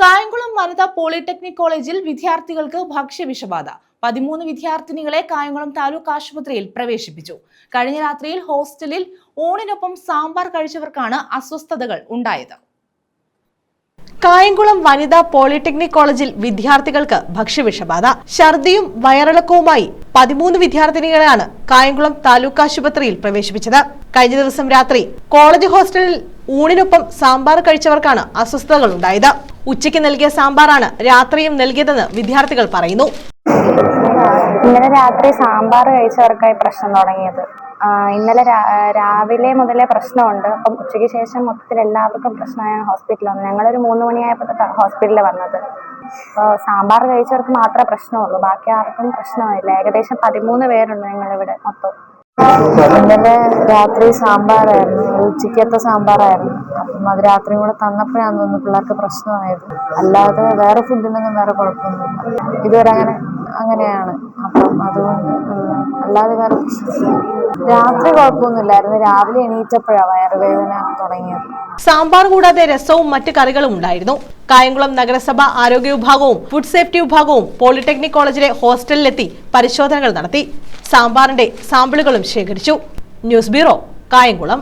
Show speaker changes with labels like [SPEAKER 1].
[SPEAKER 1] കായംകുളം വനിതാ പോളിടെക്നിക് കോളേജിൽ വിദ്യാർത്ഥികൾക്ക് ഭക്ഷ്യവിഷബാധ. 13 വിദ്യാർത്ഥിനികളെ കായംകുളം താലൂക്ക് ആശുപത്രിയിൽ പ്രവേശിപ്പിച്ചു. കഴിഞ്ഞ രാത്രിയിൽ ഹോസ്റ്റലിൽ ഊണിനൊപ്പം സാമ്പാർ കഴിച്ചവർക്കാണ് അസ്വസ്ഥതകൾ ഉണ്ടായത്. കായംകുളം വനിതാ പോളിടെക്നിക് കോളേജിൽ വിദ്യാർത്ഥികൾക്ക് ഭക്ഷ്യവിഷബാധ. ഛർദിയും വയറിളക്കവുമായി 13 വിദ്യാർത്ഥിനികളെയാണ് കായംകുളം താലൂക്ക് ആശുപത്രിയിൽ പ്രവേശിപ്പിച്ചത്. കഴിഞ്ഞ ദിവസം രാത്രി കോളേജ് ഹോസ്റ്റലിൽ ഊണിനൊപ്പം സാമ്പാർ കഴിച്ചവർക്കാണ് അസ്വസ്ഥതകൾ ഉണ്ടായത്. ഉച്ചയ്ക്ക് നൽകിയ സാമ്പാറാണ് രാത്രിയും നൽകിയതെന്ന് വിദ്യാർത്ഥികൾ പറയുന്നു.
[SPEAKER 2] ഇന്നലെ രാത്രി സാമ്പാർ കഴിച്ചവർക്കായി പ്രശ്നം തുടങ്ങിയത്. ഇന്നലെ രാവിലെ മുതലേ പ്രശ്നമുണ്ട്. അപ്പം ഉച്ചയ്ക്ക് ശേഷം മൊത്തത്തിൽ എല്ലാവർക്കും പ്രശ്നമായ ഹോസ്പിറ്റലിൽ വന്നു. ഞങ്ങളൊരു 3 മണിയായപ്പോൾ ഹോസ്പിറ്റലിൽ വന്നത്. അപ്പോൾ സാമ്പാർ കഴിച്ചവർക്ക് മാത്രമേ പ്രശ്നമുള്ളൂ, ബാക്കി ആർക്കും പ്രശ്നമില്ല. ഏകദേശം 13 പേരുണ്ട് ഞങ്ങളിവിടെ മൊത്തം. ഇന്നലെ രാത്രി സാമ്പാറായിരുന്നു, ഉച്ചയ്ക്കത്തെ സാമ്പാറായിരുന്നു. അപ്പം അത് രാത്രിയും കൂടെ തന്നപ്പോഴാണ് തോന്നുന്നു പിള്ളേർക്ക് പ്രശ്നമായത്. അല്ലാതെ വേറെ ഫുഡിനൊന്നും വേറെ കുഴപ്പമൊന്നുമില്ല. ഇതുവരെ അങ്ങനെയാണ്. അപ്പം അതുകൊണ്ട് അല്ലാതെ വേറെ രാത്രി കുഴപ്പമൊന്നുമില്ലായിരുന്നു. രാവിലെ എണീറ്റപ്പോഴാണ് വയറുവേദന തുടങ്ങിയത്.
[SPEAKER 1] സാമ്പാർ കൂടാതെ രസവും മറ്റു കറികളും ഉണ്ടായിരുന്നു. കായംകുളം നഗരസഭ ആരോഗ്യ വിഭാഗവും ഫുഡ് സേഫ്റ്റി വിഭാഗവും പോളിടെക്നിക് കോളേജിലെ ഹോസ്റ്റലിലെത്തി പരിശോധനകൾ നടത്തി. സാമ്പാറിന്റെ സാമ്പിളുകളും ശേഖരിച്ചു. News bureau, Kayamkulam.